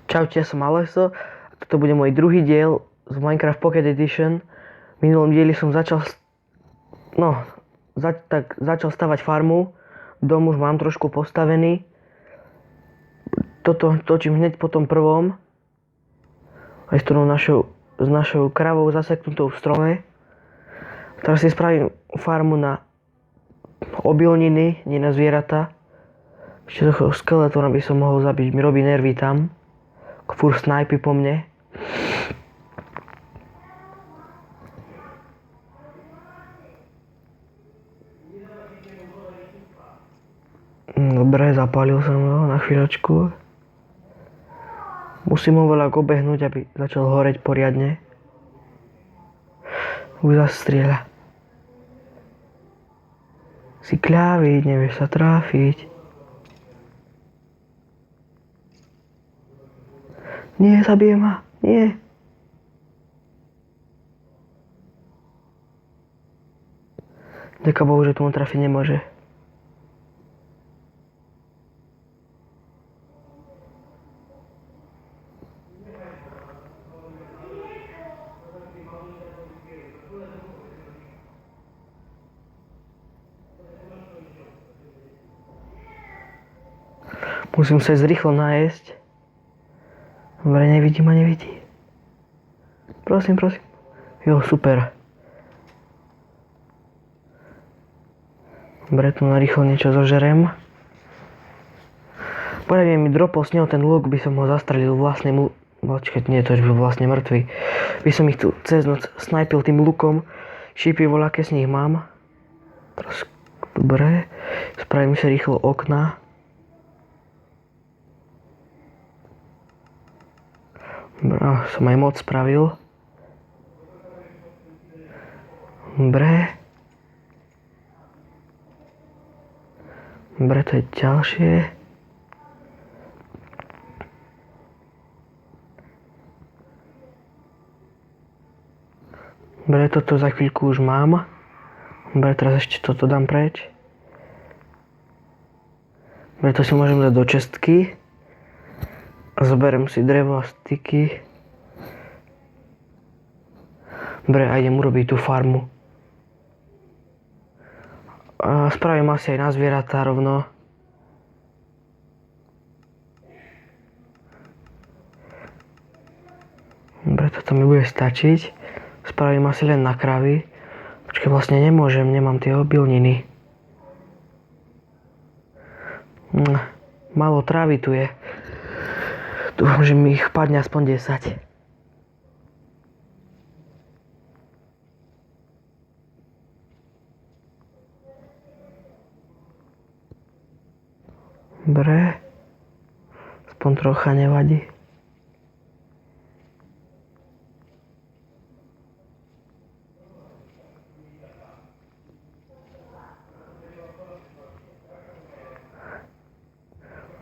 Čaute, som Aleso. Toto bude môj druhý diel z Minecraft Pocket Edition. V minulom dieli som začal stavať farmu. Dom už mám trošku postavený. Toto točím hneď po tom prvom. Aj s našou kravou zaseknutou v strome. Teraz si spravím farmu na obilniny, nie na zvieratá. Ešte toho skeletóna by som mohol zabiť, mi robí nervy tam. Furt snajpy po mne. Dobre, zapálil som ho na chvíľočku. Musím ho veľa obehnúť, aby začal horeť poriadne. Už zastrieľa. Si kľaviť, nevieš sa tráfiť. Nie, zabije ma. Nie. Ďaká Bohu, že tomu trafiť nemôže. Musím sa rýchlo nájsť. Dobre, nevidí ma, nevidí. Prosím. Jo, super. Dobre, tu narýchlo niečo zožerem. Poradne mi dropol s neho ten luk, by som ho zastrelil vlastným Počkať, nie, to už byl vlastne mŕtvy. By som ich tu cez noc snajpil tým lukom. Šípy voľaké z nich mám. Teraz, dobre. Spravím si rýchlo okna. Som aj moc spravil. Dobre, to je ďalšie. Dobre, toto za chvíľku už mám. Dobre, teraz ešte toto dám preč. Dobre, to si môžem dať do čestky. Zoberiem si drevo a styky. Dobre, a idem urobiť tú farmu. A spravím asi aj na zvieratá rovno. Dobre, toto mi bude stačiť. Spravím asi len na kravy. Počkaj, vlastne nemôžem, nemám tie obilniny. Málo trávy tu je. Dúfam, že mi ich padne aspoň 10. Dobre. Aspoň trocha nevadí.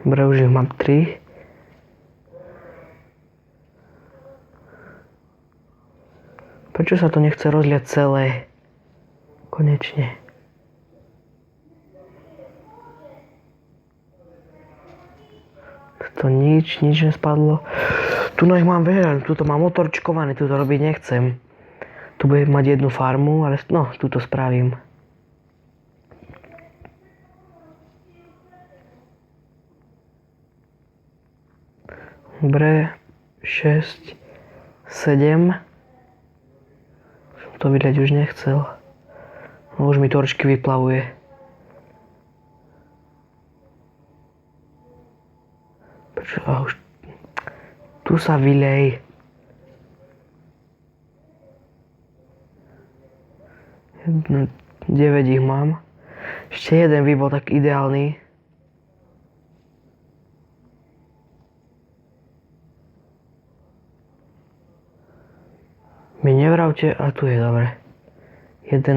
Dobre, už ich mám 3. Prečo sa to nechce rozliať celé? Konečne. To nič nespadlo. Tu ich mám veľa, tuto mám motorčkované, tuto robiť nechcem. Tu budem mať jednu farmu, ale tuto spravím. Dobre, 6, 7. To vydať už nechcel. Už mi torčky vyplavuje. Už tu sa vylej. 9 ich mám. Ešte jeden by bol tak ideálny. Mi nevravte, a tu je dobre. 11.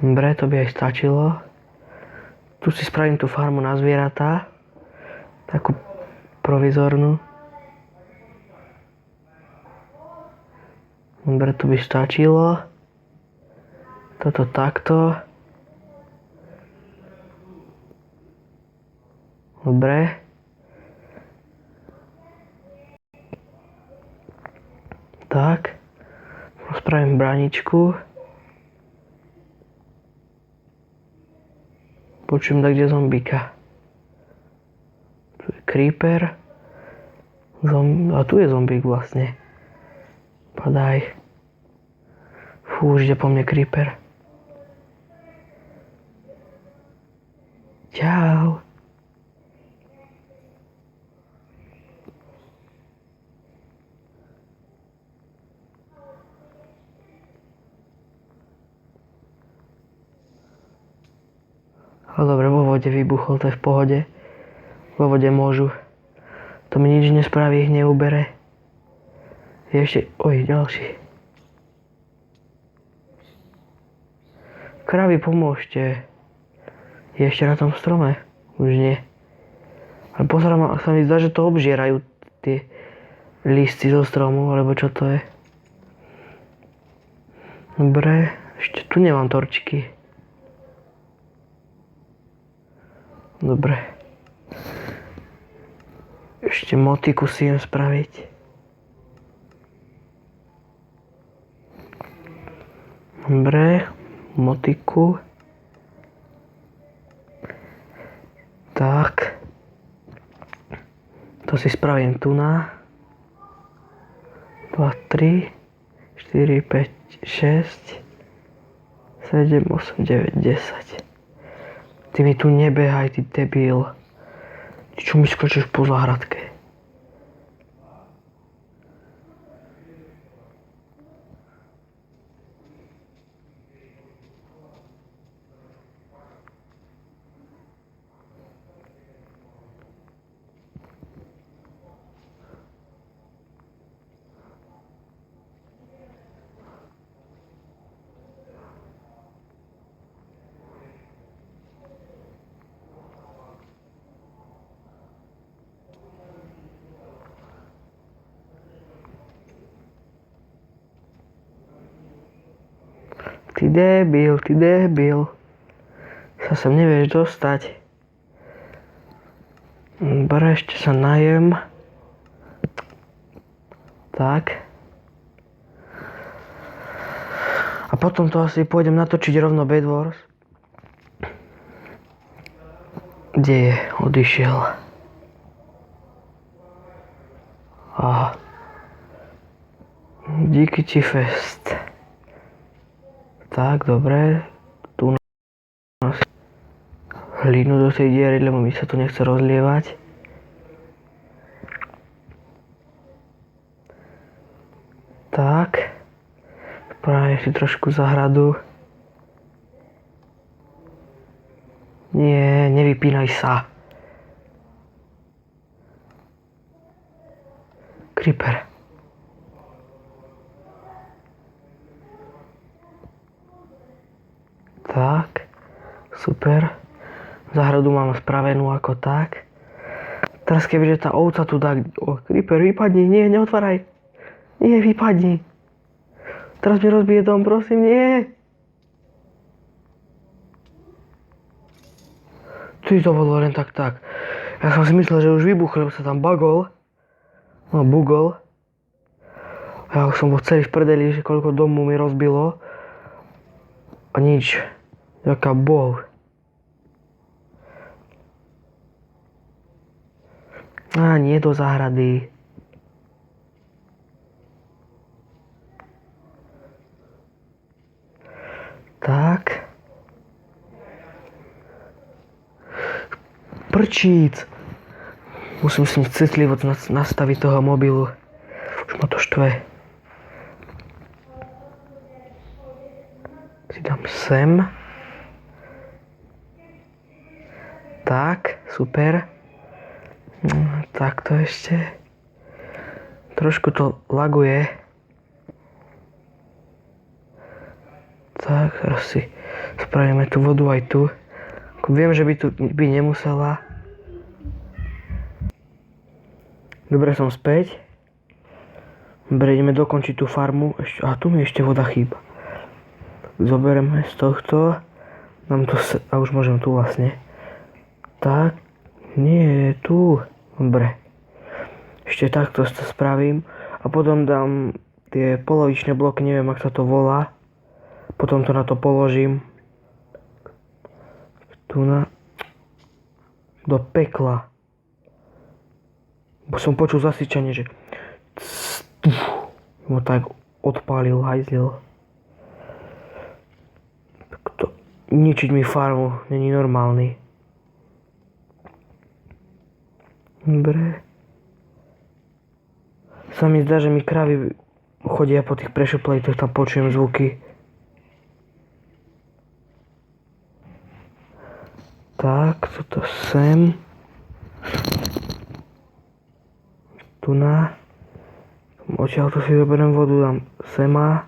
Dobre, to by aj stačilo. Tu si spravím tú farmu na zvieratá. Takú provizornú. Dobre, to by stačilo. Toto takto. Dobre. Tak. Spravím bráničku. Počujem tak, kde zombíka. Tu je creeper. A tu je zombík vlastne. Padaj. Fú, už ide po mne creeper. Čau. Ale dobre, vo vode vybuchol, to je v pohode. Vo vode môžu. To mi nič nespraví, ich neubere. Je ešte... Oj, ďalší. Kravy, pomôžte. Je ešte na tom strome? Už nie. Ale pozerám, sa mi zdá, že to obžierajú tie listy zo stromu, alebo čo to je. Dobre, ešte tu nemám torčky. Dobre. Ešte motiku si idem spraviť. Dobre, motiku. Tak. To si spravím tu na. 2, 3, 4, 5, 6, 7, 8, 9, 10. Ty mi tu nebehaj, ty debil. Ty čo mi skočíš po záhradke? Ty debil. Sa sem nevieš dostať. Dobre, ešte sa najem. Tak. A potom to asi pôjdem natočiť rovno Bed Wars. Kde je? Odišiel. Aha. Díky ti fest. Tak, dobre. Tu hlínu do tej diery, lebo mi sa tu nechce rozlievať. Tak. Spravím si trošku zahradu. Nie, nevypínaj sa. Creeper. Tak, super. Záhradu mám spravenú ako tak. Teraz kebyže tá ovca tu dá... O, creeper, vypadni, nie, neotváraj. Nie, vypadni. Teraz mi rozbije dom, prosím, nie. Ty to bolo len tak. Ja som si myslel, že už vybuchol, lebo sa tam bugol. No, bugol. Ja už som bol celý v prdeli, že koľko domu mi rozbilo. A nič. Jaká bol. Á, nie do záhrady. Tak. Prčíc. Musím si citlivo nastaviť toho mobilu. Už ma to štve. Si dám sem. Tak, super. Takto ešte. Trošku to laguje. Tak, teraz si spravíme tú vodu aj tu. Viem, že by nemusela. Dobre, som späť. Dobre, ideme dokončiť tú farmu. A tu mi ešte voda chýba. zobereme z tohto. Nám to a už môžem tu vlastne. Tak, nie, tu. Dobre. Ešte takto to spravím. A potom dám tie polovičné bloky, neviem, ak sa to volá. Potom to na to položím. Tu na... Do pekla. Bo som počul zasičanie, že... No tak odpálil hajzel. Ničiť mi farmu, není normálny. Dobre. Sa mi zdá, že mi kravy chodia po tých pressure platech, tam počujem zvuky. Tak, toto sem. Tu na. Odtiaľ to si zoberiem vodu, dám sema.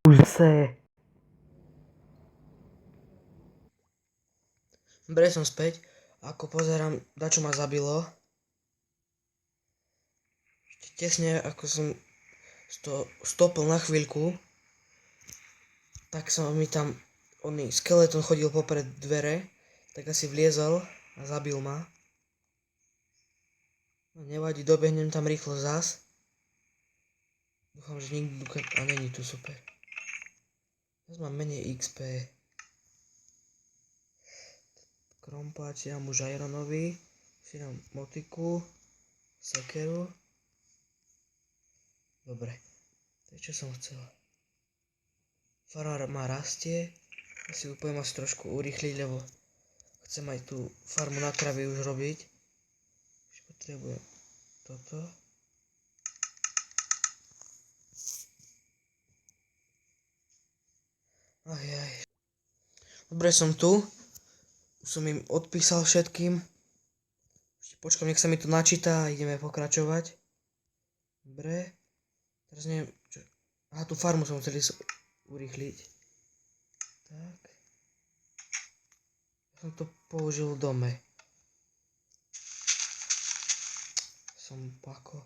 Už zase. Dobre, som späť. Ako pozerám, dačo ma zabilo. Ešte tesne, ako som stopil na chvíľku, tak som mi tam, oný skeleton chodil popred dvere, tak asi vliezol a zabil ma. No nevadí, dobehnem tam rýchlo zas. Dúfam, že nikto... A není tu, super. Teraz mám menej XP. Krompáč, ja mám už ironový. Si dám motiku. Sekeru. Dobre. To je čo som chcel. Farma rastie. Ja si úplne asi trošku urýchliť, lebo chcem aj tú farmu na kravy už robiť. Už potrebujem toto. Ajaj. Dobre, som tu. Som im odpísal všetkým. Ešte počkám, nech sa mi to načíta a ideme pokračovať. Dobre. Teraz neviem, čo... Aha, tú farmu som chcel urýchliť. Tak. Ja som to použil v dome. Som pako.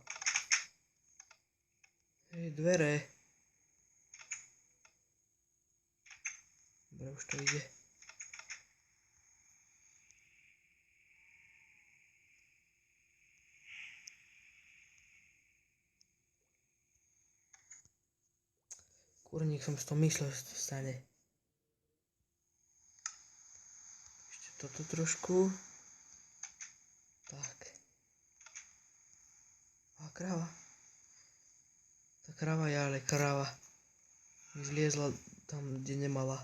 Hej, dvere. Dobre, už to ide. Kurník, som si to myslel, že to stane. Ešte toto trošku. Tak. A kráva. Tá kráva je ale kráva. Mi zliezla tam, kde nemala.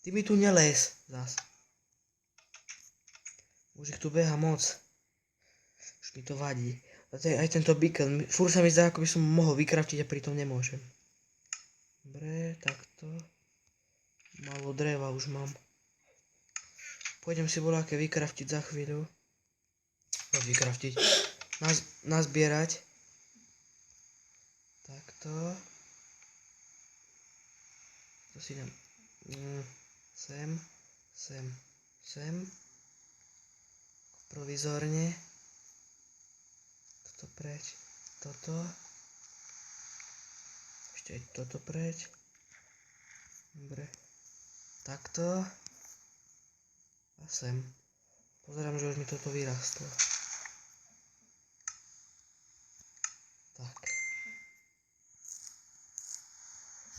Ty mi tu nelez zas. Už ich tu beha moc. Už mi to vadí. A aj tento beacon. Fúr sa mi zdá, ako by som mohol vykraftiť a pritom nemôžem. Dobre, takto. Malo dreva už mám. Pôjdem si voľaké vykraftiť za chvíľu. Vykraftiť. Nazbierať. Takto. To si dám. Sem. Provizorne. Toto preč. Toto. Ešte aj toto preč. Dobre. Takto. A sem. Pozerám, že už mi toto vyrastlo. Tak.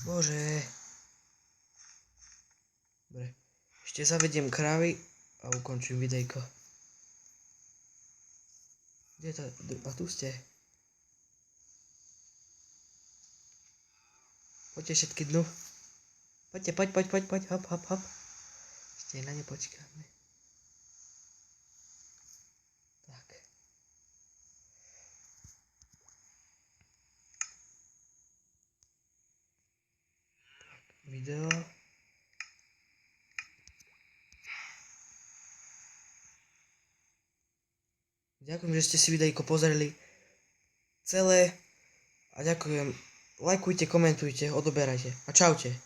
Bože. Dobre. Ešte zavediem krávy a ukončím videjko. Kde to? A tu ste. Poďte všetky dnu. Poďte, poď. Hop. Ešte na ne počkáme. Tak. Video. Ďakujem, že ste si videjko pozreli celé a ďakujem. Lajkujte, komentujte, odoberajte a čaute.